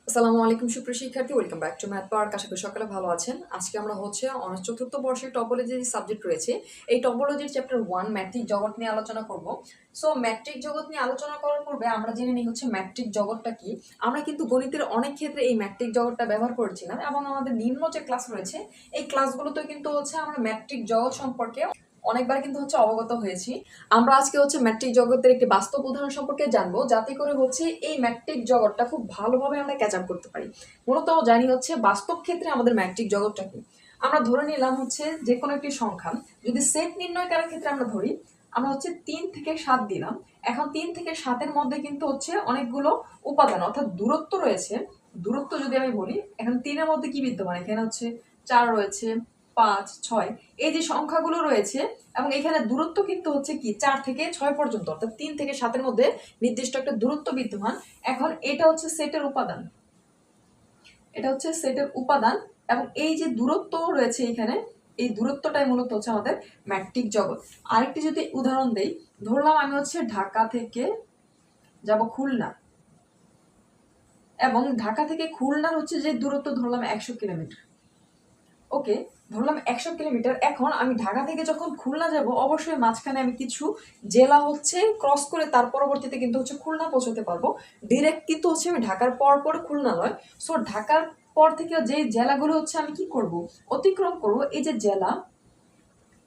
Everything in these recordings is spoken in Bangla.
আসসালামু আলাইকুম সুপ্রিয় শিক্ষার্থী, welcome back to math park. আশা করি সকালে ভালো আছেন। আজকে আমরা অনার্স চতুর্থ বর্ষের টপোলজি যে সাবজেক্ট রয়েছে, এই টপোলজির চ্যাপ্টার 1 ম্যাট্রিক জগৎ নিয়ে আলোচনা করব। সো ম্যাট্রিক জগৎ নিয়ে আলোচনা করার পূর্বে আমরা জেনে নিই ম্যাট্রিক জগৎটা কি। আমরা কিন্তু গণিতের অনেক ক্ষেত্রে এই ম্যাট্রিক জগৎটা ব্যবহার করেছিলাম এবং আমাদের নিম্ন যে ক্লাস রয়েছে এই ক্লাসগুলোতে কিন্তু আমরা ম্যাট্রিক জগৎ সম্পর্কে অনেকবার কিন্তু অবগত হয়েছি। আমরা আজকে ম্যাট্রিক জগতের একটি বাস্তব উদাহরণ সম্পর্কে জানবো, যাতে করে এই ম্যাট্রিক জগৎটা খুব ভালোভাবে আমরা ক্যাচ আপ করতে পারি। মূলত জানি বাস্তব ক্ষেত্রে আমাদের ম্যাট্রিক জগৎটা কি। আমরা ধরে নিলাম যে কোনো একটি সংখ্যা যদি সেট নির্ণয় করার ক্ষেত্রে আমরা ধরি, আমরা 3 থেকে 7 দিলাম। এখন 3 থেকে 7-এর মধ্যে কিন্তু অনেকগুলো উপাদান অর্থাৎ দূরত্ব রয়েছে। দূরত্ব যদি আমি বলি, এখন 3-এর মধ্যে কি বিদ্যমান, এখানে 4 রয়েছে, 5, 6, এই যে সংখ্যাগুলো রয়েছে এবং এখানে দূরত্ব কিন্তু কি 4 থেকে 6 পর্যন্ত, অর্থাৎ 3 থেকে 7-এর মধ্যে নির্দিষ্ট একটা দূরত্ব বিদ্যমান। এখন এটা সেটের উপাদান, এটা সেটের উপাদান এবং এই যে দূরত্ব রয়েছে এখানে, এই দূরত্বটাই মূলত আমাদের ম্যাট্রিক জগৎ। আরেকটি যদি উদাহরণ দেই, ধরলাম আমি ঢাকা থেকে যাব খুলনা এবং ঢাকা থেকে খুলনার যে দূরত্ব ধরলাম 100 কিলোমিটার। ওকে, ধরলাম 100 কিলোমিটার। এখন আমি ঢাকা থেকে যখন খুলনা যাব, অবশ্যই মাঝখানে আমি কিছু জেলা ক্রস করে তার পরবর্তীতে কিন্তু খুলনা পৌঁছতে পারবো। ডিরেক্ট কিন্তু আমি ঢাকার পর খুলনা নয়। সো ঢাকার পর থেকে যে জেলাগুলো আমি কি করব, অতিক্রম করব। এই যে জেলা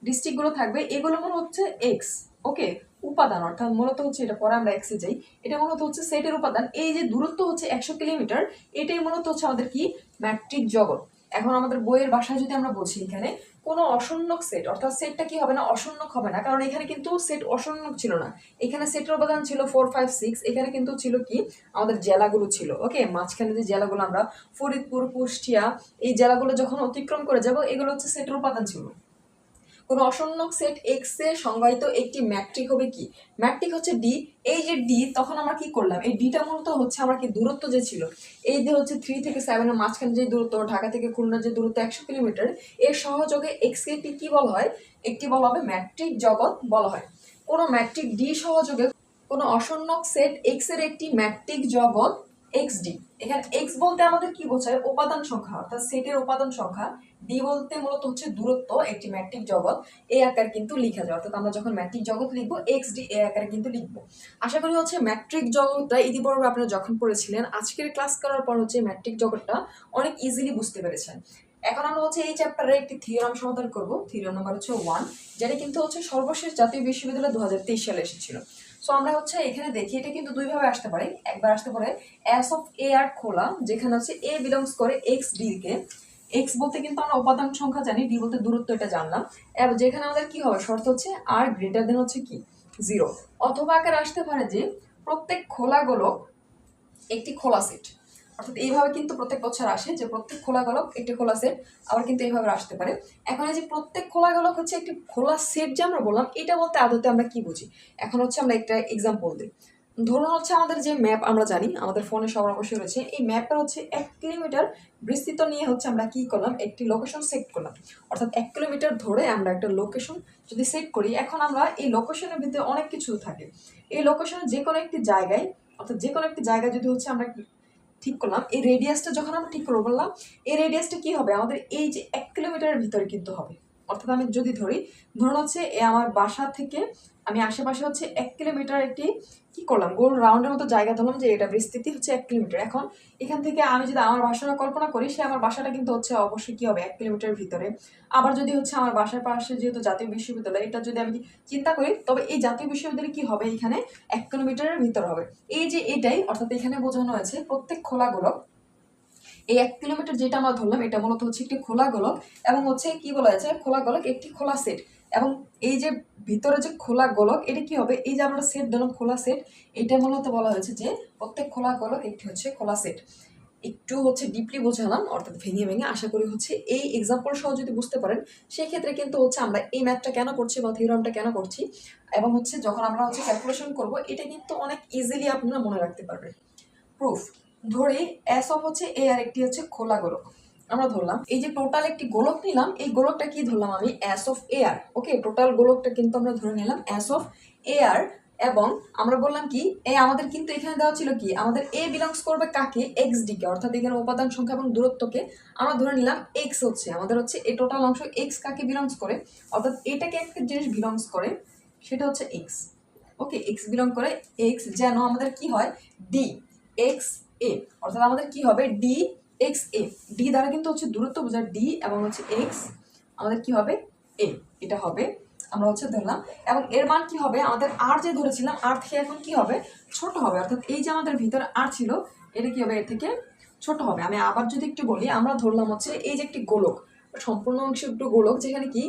ডিস্ট্রিক্ট গুলো থাকবে, এগুলো মনে এক্স। ওকে, উপাদান অর্থাৎ মূলত এটা পরে আমরা এক্সে যাই। এটা মূলত সেটের উপাদান। এই যে দূরত্ব 100 কিলোমিটার, এটাই মূলত আমাদের কি ম্যাট্রিক জগৎ। এখন আমাদের বইয়ের ভাষায় যদি আমরা বলছি, এখানে কোনো অশূন্যক সেট, অর্থাৎ সেটটা কি হবে না, অশূন্যক হবে না, কারণ এখানে কিন্তু সেট অশূন্যক ছিল না। এখানে সেটের উপাদান ছিল 4, 5, 6। এখানে কিন্তু ছিল কি আমাদের জেলাগুলো ছিল। ওকে, মাঝখানে যে জেলাগুলো আমরা ফরিদপুর, কুষ্টিয়া, এই জেলাগুলো যখন অতিক্রম করে যাব, এগুলো সেটের উপাদান ছিল। কোন অশূন্যক সেট এক্স এ সংজ্ঞায়িত একটি ম্যাট্রিক হবে কি, ম্যাট্রিক ডি। এই যে ডি, তখন আমরা কি করলাম, এই ডিটা মূলত আমার কি দূরত্ব যে ছিল, এই যে 3 থেকে 7 এর মাঝখানে যে দূরত্ব, ঢাকা থেকে খুলনার যে দূরত্ব 100 কিলোমিটার, এর সহযোগে এক্স কে কি বলা হয়, একটি বলা হবে ম্যাট্রিক জগৎ বলা হয়। কোন ম্যাট্রিক ডি সহযোগে কোন অশূন্যক সেট এক্স এর একটি ম্যাট্রিক জগৎ এক্স ডি। এখানে এক্স বলতে আমাদের কি বোঝায়, উপাদান সংখ্যা, অর্থাৎ সেটের উপাদান সংখ্যা। ডি বলতে মূলত দূরত্ব, একটি ম্যাট্রিক জগৎ এই আকারে কিন্তু লিখা যায়। অর্থাৎ আমরা যখন ম্যাট্রিক জগৎ লিখবো, এক্স ডি এই আকারে কিন্তু লিখবো। আশা করি ম্যাট্রিক জগৎটা ইতিপূর্বে আপনারা যখন পড়েছিলেন, আজকের ক্লাস করার পর ম্যাট্রিক জগৎটা অনেক ইজিলি বুঝতে পেরেছেন। এখন আমরা এই চ্যাপ্টারে একটি থিওরাম সমাধান করব। থিওরাম নাম্বার 1, যেটা কিন্তু সর্বশেষ জাতীয় বিশ্ববিদ্যালয় 2023 সালে এসেছিল। সো আমরা এখানে দেখি, এটা কিন্তু দুই ভাবে আসতে পারে। একবার আসতে পারে এস অফ এ আর খোলা, যেখানে এ বিলংস করে এক্স ডি কে। এক্স বলতে কিন্তু আমরা উপাদান সংখ্যা জানি, ডি বলতে দূরত্ব, এটা জানলাম। এবং যেখানে আমাদের কি হবে, শর্ত আর গ্রেটার দেন কি 0। অথবা আকারে আসতে পারে যে প্রত্যেক খোলা গোলক একটি খোলা সেট, অর্থাৎ এইভাবে কিন্তু প্রত্যেক বছর আসে যে প্রত্যেক খোলা গোলক একটি খোলা সেট। আবার কিন্তু এইভাবে আসতে পারে। এখন এই যে প্রত্যেক খোলা গোলক একটি খোলা সেট যে আমরা বললাম, এটা বলতে আদতে আমরা কি বুঝি। এখন আমরা একটা এক্সাম্পল দিই। ধরুন আমাদের যে ম্যাপ আমরা জানি, আমাদের ফোনে সবার অবশ্যই রয়েছে, এই ম্যাপটা 1 কিলোমিটার বিস্তৃত নিয়ে আমরা কি করলাম, একটি লোকেশন সেট করলাম। অর্থাৎ 1 কিলোমিটার ধরে আমরা একটা লোকেশন যদি সেট করি, এখন আমরা এই লোকেশনের ভিতরে অনেক কিছু থাকে। এই লোকেশনের যে কোনো একটি জায়গায়, অর্থাৎ যে কোনো একটি জায়গায় যদি আমরা ঠিক করলাম, এই রেডিয়াসটা যখন আমরা ঠিক করবো, বললাম এই রেডিয়াসটা কি হবে, আমাদের এই যে 1 কিলোমিটারের ভিতরে কিন্তু হবে। অর্থাৎ আমি যদি ধরি, ধরুন এ আমার বাসা থেকে আমি আশেপাশে 1 কিলোমিটার একটি কি করলাম, গোল রাউন্ডের মতো জায়গা ধরলাম যে এটা বিস্তৃতি 1 কিলোমিটার। এখন এখান থেকে আমি যদি আমার বাসাটা কল্পনা করি, সে আমার বাসাটা কিন্তু অবশ্যই কি হবে 1 কিলোমিটারের ভিতরে। আবার যদি আমার বাসার পাশে যেহেতু জাতীয় বিশ্ববিদ্যালয়, এটা যদি আমি চিন্তা করি, তবে এই জাতীয় বিশ্ববিদ্যালয় কি হবে, এখানে 1 কিলোমিটারের ভিতর হবে। এই যে এটাই, অর্থাৎ এখানে বোঝানো হয়েছে প্রত্যেক খোলা গোলক, এই 1 কিলোমিটার যেটা আমরা ধরলাম, এটা মূলত একটি খোলা গোলক এবং কি বলা হয়েছে, খোলা গোলক একটি খোলা সেট। এবং এই যে ভিতরে যে খোলা গোলক, এটা কি হবে, এই যে আমরা সেট ধরলাম খোলা সেট, এটা মূলত বলা হয়েছে যে প্রত্যেক খোলা গোলক একটি খোলা সেট। একটু ডিপলি বোঝালাম, অর্থাৎ ভেঙে ভেঙে। আশা করি এই এক্সাম্পল সহ যদি বুঝতে পারেন, সেই ক্ষেত্রে কিন্তু আমরা এই ম্যাথটা কেন করছি বা থিওরামটা কেন করছি, এবং যখন আমরা ক্যালকুলেশন করব, এটা কিন্তু অনেক ইজিলি আপনারা মনে রাখতে পারবেন। প্রুফ ধরি এস অফ এ আর একটি খোলা গোলক। আমরা ধরলাম এই যে টোটাল একটি গোলক নিলাম, এই গোলকটা কি ধরলাম আমি, S of A R. Okay, total গোলকটা কিন্তু আমরা ধরে নিলাম এস অফ এ আর। এবং আমরা বললাম কি এই আমাদের কিন্তু এখানে দেওয়া ছিল কি আমাদের এ বিলংস করবে কাকে এক্স ডি কে, অর্থাৎ এখানে উপাদান সংখ্যা এবং দূরত্বকে আমরা ধরে নিলাম এক্স হচ্ছে আমাদের হচ্ছে এই টোটাল অংশ এক্স কাকে বিলংস করে, অর্থাৎ এটাকে একটা জিনিস বিলংস করে সেটা হচ্ছে এক্স। ওকে, এক্স বিলং করে এক্স, যেন আমাদের কি হয় ডি এক্স এ, অর্থাৎ আমাদের কি হবে ডি এক্স এ, ডি দ্বারা কিন্তু হচ্ছে দূরত্ব বোঝায় ডি এবং হচ্ছে এক্স আমাদের কি হবে এ, এটা হবে আমরা হচ্ছে ধরলাম। এবং এর মান কি হবে আমাদের আর যে ধরেছিলাম আর থেকে এখন কি হবে ছোট হবে, অর্থাৎ এই যে আমাদের ভিতরে আর ছিল এটা কি হবে এর থেকে ছোট হবে। আমি আবার যদি একটু বলি, আমরা ধরলাম হচ্ছে এই যে একটি গোলক, সম্পূর্ণ অংশ একটু গোলক যেখানে কি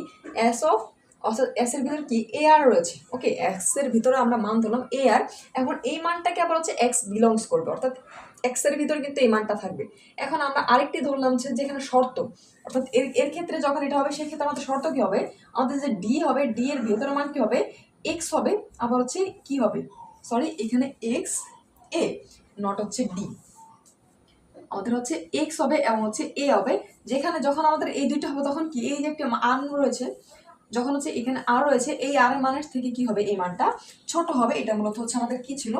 এস অফ, অর্থাৎ এস এর ভিতরে কি এ আর রয়েছে। ওকে, এক্স এর ভিতরে আমরা মান ধরলাম এ আর, এখন এই মানটাকে আবার হচ্ছে এক্স বিলংস করবে, অর্থাৎ এক্স এর ভিতরে কিন্তু এই মানটা থাকবে। এখন আমরা আরেকটি ধরলাম যেখানে শর্ত, অর্থাৎ এর এর ক্ষেত্রে যখন এটা হবে সেক্ষেত্রে আমাদের শর্ত কি হবে আমাদের যে ডি হবে ডি এর ভিতরে মান কি হবে এক্স হবে, আবার হচ্ছে কি হবে সরি এখানে এক্স এ নট হচ্ছে ডি, আমাদের হচ্ছে এক্স হবে এবং হচ্ছে এ হবে। যেখানে যখন আমাদের এই দুইটা হবে তখন কি এই যে একটা মান রয়েছে, যখন হচ্ছে এখানে আর রয়েছে এই আর এর মানের থেকে কি হবে এই মানটা ছোট হবে, এটা মূলত হচ্ছে আমাদের কি ছিল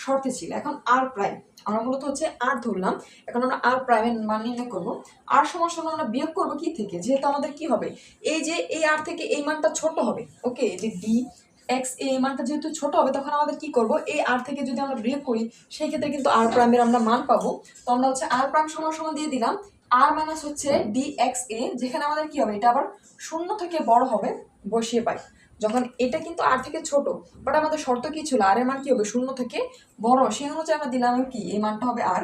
শর্তে ছিল। এখন আর প্রাইম আমরা মূলত হচ্ছে আর ধরলাম, এখন আমরা আর প্রাইমের মান নির্ণয় করবো। আর সমান সমান আমরা বিয়োগ করবো কি থেকে, যেহেতু আমাদের কি হবে এই যে এই আর থেকে এই মানটা ছোট হবে। ওকে, যে ডি এক্স এই মানটা যেহেতু ছোট হবে তখন আমাদের কি করব এই আর থেকে যদি আমরা বিয়োগ করি সেই ক্ষেত্রে কিন্তু আর প্রাইমের আমরা মান পাবো। তো আমরা হচ্ছে আর প্রাইম সমান সমান দিয়ে দিলাম আর মাইনাস হচ্ছে ডি এক্স এ, যেখানে আমাদের কি হবে এটা আবার শূন্য থেকে বড় হবে বসিয়ে পাই, যখন এটা কিন্তু আর থেকে ছোট, বাট আমাদের শর্ত কি ছিল আর এর মান কি হবে শূন্য থেকে বড়, সেই অনুযায়ী আমরা দিলাম কি এই মানটা হবে আর,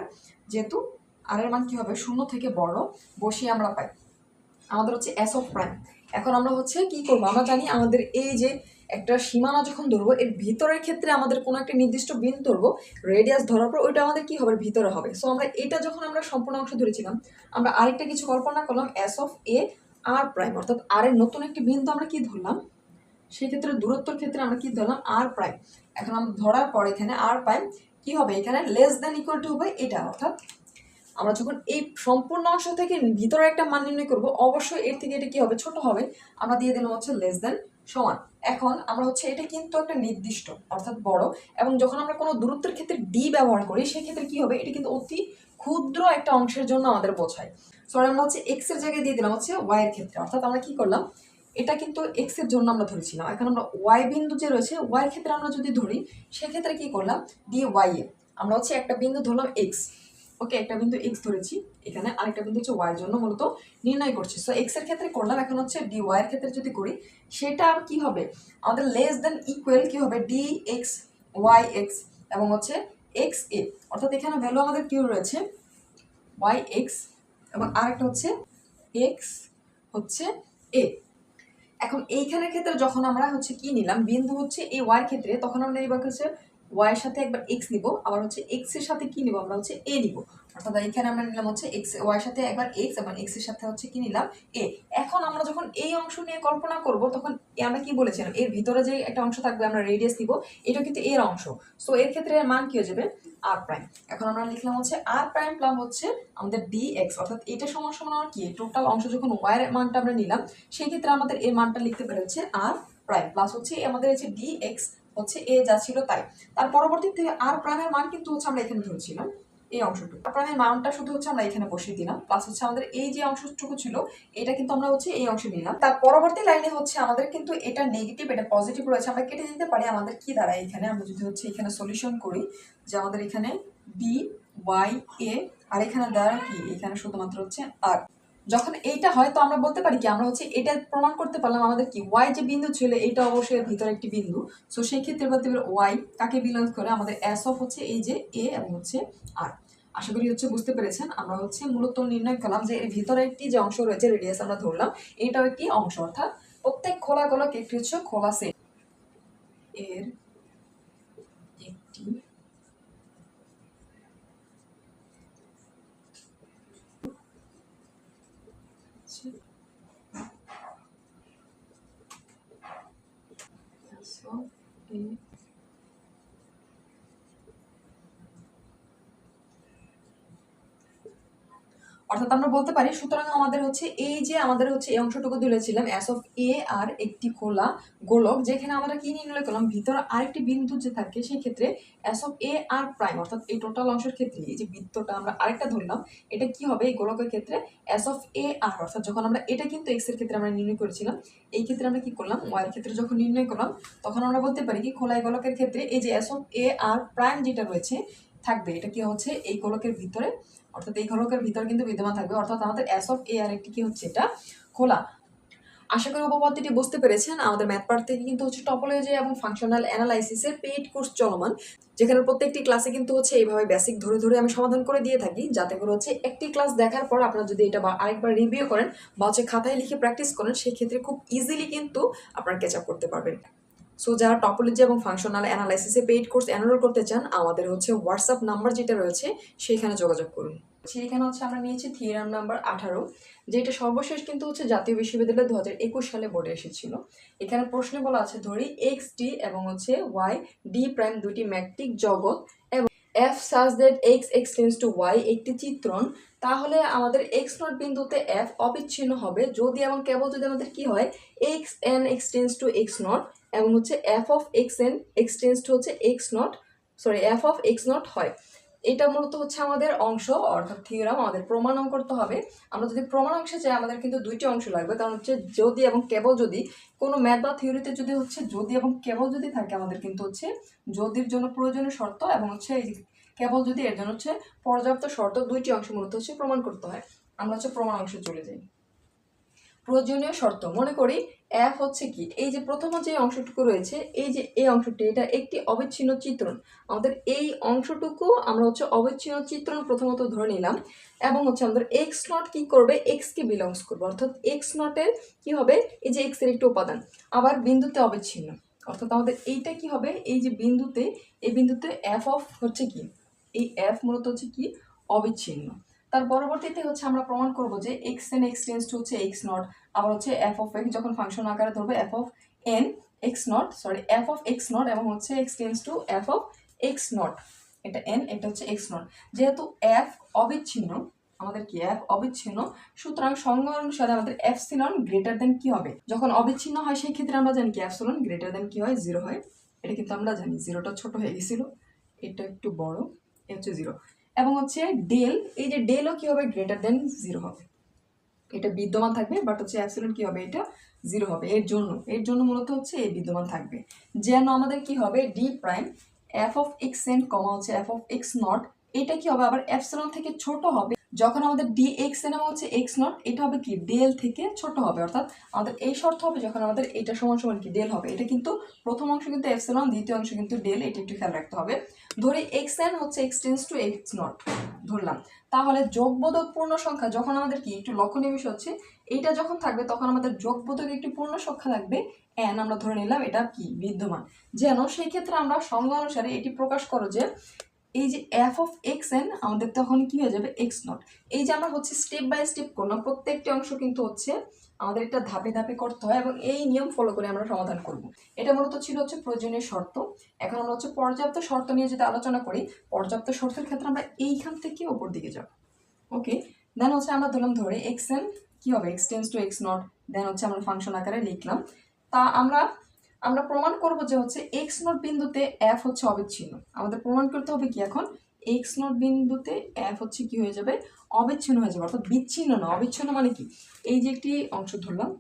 যেহেতু আর এর মান কি হবে শূন্য থেকে বড় বসিয়ে আমরা পাই আমাদের হচ্ছে এস অফ প্রাইম। এখন আমরা হচ্ছে কি করবো আমরা জানি আমাদের এই যে একটা সীমানা যখন ধরবো এর ভিতরের ক্ষেত্রে আমাদের কোনো একটা নির্দিষ্ট বিন্দু ধরবো, রেডিয়াস ধরার পর ওইটা আমাদের কি হবে ভিতরে হবে। সো আমরা এটা যখন আমরা সম্পূর্ণ অংশ ধরেছিলাম আমরা আরেকটা কিছু কল্পনা করলাম S of A R prime, অর্থাৎ আর এর নতুন একটি বিন্দু আমরা কি ধরলাম সেই ক্ষেত্রে দূরত্বের ক্ষেত্রে আমরা কি ধরলাম আর প্রাইম। এখন আমরা ধরার পর এখানে আর প্রাইম কি হবে এখানে লেস দেন ইকুয়াল টু হবে এটা, অর্থাৎ আমরা যখন এই সম্পূর্ণ অংশ থেকে ভিতরে একটা মান নির্ণয় করবো অবশ্যই এর থেকে এটা কি হবে ছোট হবে, আমরা দিয়ে দিলাম হচ্ছে লেস দেন সমান। এখন আমরা হচ্ছে এটা কিন্তু একটা নির্দিষ্ট অর্থাৎ বড়, এবং যখন আমরা কোনো দূরত্বের ক্ষেত্রে ডি ব্যবহার করি সেক্ষেত্রে কি হবে এটা কিন্তু অতি ক্ষুদ্র একটা অংশের জন্য আমাদের বোঝায়। সরি আমরা হচ্ছে এক্স এর জায়গায় দিয়ে দিলাম হচ্ছে ওয়াই এর ক্ষেত্রে, অর্থাৎ আমরা কি করলাম এটা কিন্তু এক্স এর জন্য আমরা ধরেছিলাম, এখন আমরা ওয়াই বিন্দু যে রয়েছে ওয়াই এর ক্ষেত্রে আমরা যদি ধরি সেক্ষেত্রে কি করলাম ডি ওয়াই এ, আমরা হচ্ছে একটা বিন্দু ধরলাম এক্স। ওকে, একটা বিন্দু এক্স ধরেছি, এখানে আরেকটা বিন্দু হচ্ছে ওয়াই এর জন্য মূলত নির্ণয় করছি। সো এক্স এর ক্ষেত্রে করলাম, এখন হচ্ছে ডি ওয়াই এর ক্ষেত্রে যদি করি সেটা আর কি হবে আমাদের লেস দেন ইকুয়াল কি হবে ডি এক্স ওয়াই এক্স এবং হচ্ছে এক্স এ, অর্থাৎ এখানে ভ্যালু আমাদের কি রয়েছে ওয়াই এক্স এবং আরেকটা হচ্ছে এক্স হচ্ছে এ। এখন এইখানের ক্ষেত্রে যখন আমরা হচ্ছে কি নিলাম বিন্দু হচ্ছে এই ওয়াই এর ক্ষেত্রে, তখন আমরা নিব হচ্ছে ওয়াই এর সাথে একবার এক্স নিব, আবার হচ্ছে এক্স এর সাথে কি নিব আমরা হচ্ছে এ নিব, অর্থাৎ এখানে আমরা নিলাম হচ্ছে এক্স ওয়াই এর সাথে একবার এক্স এবং এক্স এর সাথে হচ্ছে কি নিলাম এ। এখন আমরা যখন এই অংশ নিয়ে কল্পনা করব তখন আমরা কি বলেছিলাম এর ভিতরে যে একটা অংশ থাকবে আমরা রেডিয়াস নিব, এটা কিন্তু এর অংশ। সো এর ক্ষেত্রে এর মান কি হয়ে যাবে আর প্রাইম। এখন আমরা লিখলাম হচ্ছে আর প্রাইম প্লাস হচ্ছে আমাদের ডি এক্স, অর্থাৎ এটা সমান সমান আমার কি টোটাল অংশ যখন ওয়াই এর মানটা আমরা নিলাম সেই ক্ষেত্রে আমাদের এর মানটা লিখতে পারে হচ্ছে আর প্রাইম প্লাস হচ্ছে আমাদের হচ্ছে ডি এক্স হচ্ছে এ যা ছিল তাই। তার পরবর্তীতে আর প্রাইমের মান কিন্তু হচ্ছে আমরা এখানে ধরেছিলাম এই অংশটুকু, আর প্রাইমের মানটা শুধু হচ্ছে আমরা এখানে বসিয়ে দিলাম, প্লাস হচ্ছে আমাদের এই যে অংশটুকু ছিল এটা কিন্তু আমরা হচ্ছে এই অংশে নিলাম। তার পরবর্তী লাইনে হচ্ছে আমাদের কিন্তু এটা নেগেটিভ এটা পজিটিভ রয়েছে, আমরা কেটে দিতে পারি। আমাদের কি দাঁড়ায় এখানে আমরা যদি হচ্ছে এখানে সলিউশন করি যে আমাদের এখানে বি ওয়াই এ আর এখানে দাঁড়ায় কি এখানে শুধুমাত্র হচ্ছে আর। যখন এইটা হয় তো আমরা বলতে পারি কি আমরা হচ্ছে এটা প্রমাণ করতে পারলাম আমাদের কি ওয়াই যে বিন্দু ছিল এটা অবশ্যই এর ভিতরে একটি বিন্দু। সো সেই ক্ষেত্রে বলতে পারি ওয়াই কাকে বিলংস করে আমাদের এস অফ হচ্ছে এই যে এ এবং হচ্ছে আর। আশা করি হচ্ছে বুঝতে পেরেছেন। আমরা হচ্ছে মূলত নির্ণয় করলাম যে এর ভিতরে একটি যে অংশ রয়েছে রেডিয়াস আমরা ধরলাম এটাও একটি অংশ, অর্থাৎ প্রত্যেক খোলা গোলক একটি হচ্ছে খোলা সেট এর একটি অর্থাৎ আমরা বলতে পারি সুতরাং আমাদের হচ্ছে এই যে আমাদের হচ্ছে এই অংশটুকু তুলেছিলাম এস অফ এ আর একটি খোলা গোলক, যেখানে আমরা কি নির্ণয় করলাম ভিতরে আরেকটি বিন্দু যে থাকে সেই ক্ষেত্রে S of A R prime, অর্থাৎ এই টোটাল অংশের ক্ষেত্রে এই যে বৃত্তটা আমরা আরেকটা ধরলাম, এটা কি হবে এই গোলকের ক্ষেত্রে এস অফ এ আর, অর্থাৎ যখন আমরা এটা কিন্তু এক্স এর ক্ষেত্রে আমরা নির্ণয় করেছিলাম, এই ক্ষেত্রে আমরা কি করলাম ওয়াই এর ক্ষেত্রে যখন নির্ণয় করলাম তখন আমরা বলতে পারি কি খোলা এই গোলকের ক্ষেত্রে এই যে S of A R prime যেটা রয়েছে থাকবে, এটা কি হচ্ছে এই গোলকের ভিতরে, অর্থাৎ এই গোলকের ভিতরে কিন্তু বিদ্যমান থাকবে, অর্থাৎ আমাদের এস অফ এ আর একটি কি হচ্ছে এটা খোলা। আশা করি উপপাদ্যটি বুঝতে পেরেছেন। আমাদের ম্যাথ পার্ট থেকে কিন্তু হচ্ছে টপোলজি এবং ফাংশনাল অ্যানালাইসিসের পেইড কোর্স চলমান, যেখানে প্রত্যেকটি ক্লাসে কিন্তু হচ্ছে এইভাবে বেসিক ধরে ধরে আমি সমাধান করে দিয়ে থাকি, যাতে করে হচ্ছে একটি ক্লাস দেখার পর আপনারা যদি এটা আরেকবার রিভিউ করেন বা হচ্ছে খাতায় লিখে প্র্যাকটিস করেন, সেই ক্ষেত্রে খুব ইজিলি কিন্তু আপনারা ক্যাচ আপ করতে পারবেন। সো যারা টপোলজি এবং ফাংশনাল অ্যানালাইসিসে পেইড কোর্স এনরোল করতে চান, আমাদের হচ্ছে হোয়াটসঅ্যাপ নাম্বার যেটা রয়েছে সেইখানে যোগাযোগ করুন। সেখানে হচ্ছে আমরা নিয়েছি থিওরাম নাম্বার 18, যেটা সর্বশেষ কিন্তু হচ্ছে জাতীয় বিশ্ববিদ্যালয় 2021 সালে বোর্ডে এসেছিল। এখানে প্রশ্নে বলা আছে ধরি এক্স ডি এবং হচ্ছে ওয়াই ডি প্রাইম দুটি ম্যাট্রিক জগৎ এবং F such that X extends to Y একটি চিত্রণ, তাহলে আমাদের এক্স নট বিন্দুতে এফ অবিচ্ছিন্ন হবে যদি এবং কেবল যদি আমাদের কি হয় x n extends to x naught এবং হচ্ছে f of x n extends to হচ্ছে x naught f of x naught হয়। এটা মূলত হচ্ছে আমাদের অংশ, অর্থাৎ থিওরাম আমাদের প্রমাণ করতে হবে। আমরা যদি প্রমাণ অংশে চাই আমাদের কিন্তু দুইটি অংশ লাগবে, কারণ হচ্ছে যদি এবং কেবল যদি কোনো ম্যাথ বা থিওরিতে যদি হচ্ছে যদি এবং কেবল যদি থাকে, আমাদের কিন্তু হচ্ছে যদির জন্য প্রয়োজনীয় শর্ত এবং হচ্ছে এই কেবল যদি এর জন্য হচ্ছে পর্যাপ্ত শর্ত, দুইটি অংশ মূলত হচ্ছে প্রমাণ করতে হয়। আমরা হচ্ছে প্রমাণ অংশে চলে যাই। প্রয়োজনীয় শর্ত মনে করি এফ হচ্ছে কি এই যে প্রথম যে অংশটুকু রয়েছে এই যে এই অংশটি, এটা একটি অবিচ্ছিন্ন চিত্রণ। আমাদের এই অংশটুকু আমরা হচ্ছে অবিচ্ছিন্ন চিত্রণ প্রথমত ধরে নিলাম, এবং হচ্ছে আমাদের এক্স নট কি করবে এক্স কে বিলংস করবে, অর্থাৎ এক্স নটের কি হবে এই যে এক্স এর একটি উপাদান, আবার বিন্দুতে অবিচ্ছিন্ন, অর্থাৎ আমাদের এইটা কি হবে এই যে বিন্দুতে, এই বিন্দুতে এফ অফ হচ্ছে কি এই এফ মূলত হচ্ছে কি অবিচ্ছিন্ন। তার পরবর্তীতে হচ্ছে আমরা প্রমাণ করব যে x N x tends two হচ্ছে এক্স নট, আবার হচ্ছে এফ অফ এক্স যখন ফাংশন আকারে ধরবে F of N x naught f of x naught এবং হচ্ছে x tends two F of x not, এটা এন এটা হচ্ছে এক্স নট। যেহেতু এফ অবিচ্ছিন্ন, আমাদের কি এফ অবিচ্ছিন্ন, সুতরাং সংজ্ঞা অনুসারে আমাদের এপসিলন গ্রেটার দেন কি হবে, যখন অবিচ্ছিন্ন হয় সেই ক্ষেত্রে আমরা জানি কি এপসিলন গ্রেটার দেন কি হয় 0 হয়। এটা কিন্তু আমরা জানি, জিরোটা ছোট হয়ে গেছিল, এটা একটু বড়, এ হচ্ছে 0, এবং হচ্ছে ডেল এই যে ডেলও কি হবে গ্রেটার দেন 0 হবে, এটা বিদ্যমান থাকবে, বাট হচ্ছে অ্যাপসিলন কি হবে এটা 0 হবে। এর জন্য মূলত হচ্ছে এই বিদ্যমান থাকবে, যেন আমাদের কি হবে d prime f of x n comma হচ্ছে এফ অফ এক্স নট, এটা কি হবে আবার অ্যাপসিলন থেকে ছোট হবে যখন আমাদের ডি এক্স এন এবং হচ্ছে এক্স নট এটা হবে কি ডেল থেকে ছোট হবে, অর্থাৎ আমাদের এই শর্ত হবে যখন আমাদের এটা সমান সমান কি ডেল হবে। এটা কিন্তু প্রথম অংশ কিন্তু এপসিলন, দ্বিতীয় অংশ কিন্তু ডেল, এটা একটু খেয়াল রাখতে হবে। ধরি এক্স এন হচ্ছে x tends to x not ধরলাম, তাহলে যোগবোধক পূর্ণ সংখ্যা যখন আমাদের কি একটু লক্ষণীয় বিষয় হচ্ছে এইটা যখন থাকবে তখন আমাদের যোগবোধক একটি পূর্ণ সংখ্যা থাকবে এন, আমরা ধরে নিলাম এটা কি বিদ্যমান, যেন সেই ক্ষেত্রে আমরা সংজ্ঞা অনুসারে এটি প্রকাশ করো যে এই যে এফ অফ এক্স এন আমাদের তখন কি হয়ে যাবে এক্স নট। এই যে আমরা হচ্ছে স্টেপ বাই স্টেপ করলাম, প্রত্যেকটি অংশ কিন্তু হচ্ছে আমাদের এটা ধাপে ধাপে করতে হয় এবং এই নিয়ম ফলো করে আমরা সমাধান করব। এটা মূলত ছিল হচ্ছে প্রয়োজনীয় শর্ত। এখন আমরা হচ্ছে পর্যাপ্ত শর্ত নিয়ে যদি আলোচনা করি, পর্যাপ্ত শর্তের ক্ষেত্রে আমরা এইখান থেকে উপর দিকে যাব। ওকে, দেন হচ্ছে আমরা ধরলাম ধরে এক্স এন কি হবে x tends to x naught, then হচ্ছে আমরা ফাংশন আকারে লিখলাম। তা আমরা প্রমাণ করব যে হচ্ছে এক্স নট বিন্দুতে এফ হচ্ছে অবিচ্ছিন্ন। আমাদের প্রমাণ করতে হবে কি এখন এক্স নট বিন্দুতে এফ হচ্ছে কি হয়ে যাবে অবিচ্ছিন্ন হয়ে যাবে, অর্থাৎ বিচ্ছিন্ন না। অবিচ্ছিন্ন মানে কি এই যে একটি অংশ ধরলাম,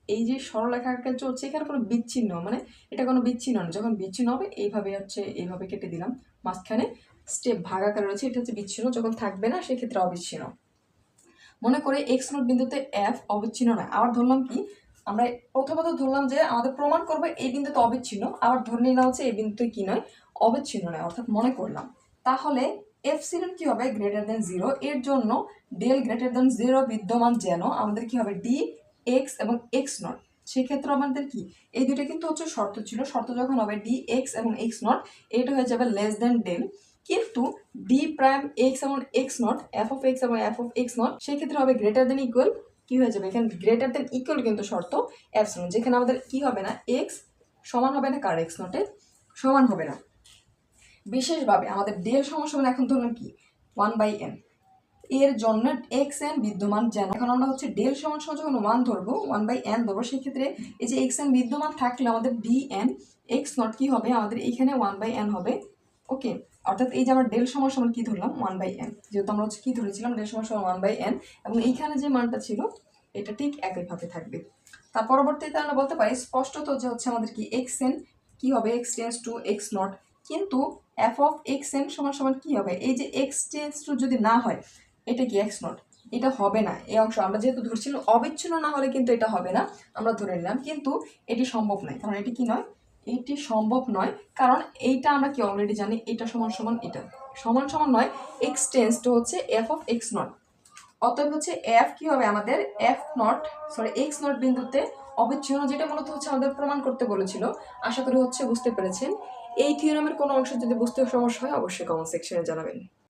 এই যে সরলরেখা আকারে চলছে এখানে কোনো বিচ্ছিন্ন মানে এটা কোনো বিচ্ছিন্ন না, যখন বিচ্ছিন্ন হবে এইভাবে হচ্ছে এইভাবে কেটে দিলাম, মাঝখানে স্টেপ ভাগ আকারে রয়েছে, এটা হচ্ছে বিচ্ছিন্ন, যখন থাকবে না সেক্ষেত্রে অবিচ্ছিন্ন। মনে করে এক্স নট বিন্দুতে এফ অবিচ্ছিন্ন নয়, আবার ধরলাম কি আমরা প্রথমত ধরলাম যে আমাদের প্রমাণ করবে এই বিন্দুতে অবিচ্ছিন্ন, আবার ধরে নিলাম হচ্ছে এই বিন্দুতে কি নয় অবিচ্ছিন্ন নয়, অর্থাৎ মনে করলাম। তাহলে এপসিলন কি হবে গ্রেটার দেন 0, এর জন্য ডেল গ্রেটার দেন 0 বিদ্যমান, যেন আমাদের কি হবে ডি এক্স এবং এক্স নট। সেক্ষেত্রে আমাদের কি এই দুটো কিন্তু হচ্ছে শর্ত ছিল, শর্ত যখন হবে ডি এক্স এবং এক্স নট এটা হয়ে যাবে লেস দেন ডেল, কিন্তু ডি প্রাইম এক্স এবং x naught f of x এবং এফ অফ এক্স নট সেক্ষেত্রে হবে গ্রেটার দেন ইকুয়াল, কি হয়ে যাবে এখানে গ্রেটার দেন ইকুয়াল কিন্তু শর্ত এপসিলন, যেখানে আমাদের কি হবে না এক্স সমান হবে না কার এক্স নটে সমান হবে না। বিশেষভাবে আমাদের ডেল সমান সমান এখন ধরলাম কি 1/n, এর জন্য এক্স এন বিদ্যমান যেন, এখন আমরা হচ্ছে ডেল সমান সমান যখন 1 ধরবো 1/n ধরবো, সেক্ষেত্রে এই যে এক্স এন বিদ্যমান থাকলে আমাদের ডি এন এক্স নট কি হবে, আমাদের এইখানে 1/n হবে। ওকে, অর্থাৎ এই যে আমরা ডেল সমান সমান কি ধরলাম 1/n, যেহেতু আমরা হচ্ছে কি ধরেছিলাম ডেল সমান সমান 1/n, এবং এইখানে যে মানটা ছিল এটা ঠিক একইভাবে থাকবে। তার পরবর্তীতে আমরা বলতে পারি স্পষ্টত যে হচ্ছে আমাদের কি এক্স এন কি হবে, x tends to x not, কিন্তু এফ অফ এক্স এন সমান সমান কি হবে, এই যে এক্স টেন্স টু যদি না হয় এটা কি এক্স নট, এটা হবে না। এই অংশ আমরা যেহেতু ধরছিলাম অবিচ্ছিন্ন না হলে কিন্তু এটা হবে না, আমরা ধরে নিলাম, কিন্তু এটি সম্ভব নয়, কারণ এটি কি নয়, এটি সম্ভব নয়, কারণ এইটা আমরা কি অলরেডি জানি, এটা সমান সমান এটা সমান সমান নয়, এক্স টেন্স টু হচ্ছে এফ অফ এক্স নট। অতএব হচ্ছে এফ কি হবে আমাদের, F not sorry x not বিন্দুতে অবিচ্ছিন্ন, যেটা মূলত হচ্ছে আমাদের প্রমাণ করতে বলেছিল। আশা করি হচ্ছে বুঝতে পেরেছেন। এই থিওরেমের কোনো অংশ যদি বুঝতে সমস্যা হয় অবশ্যই কমেন্ট সেকশনে জানাবেন।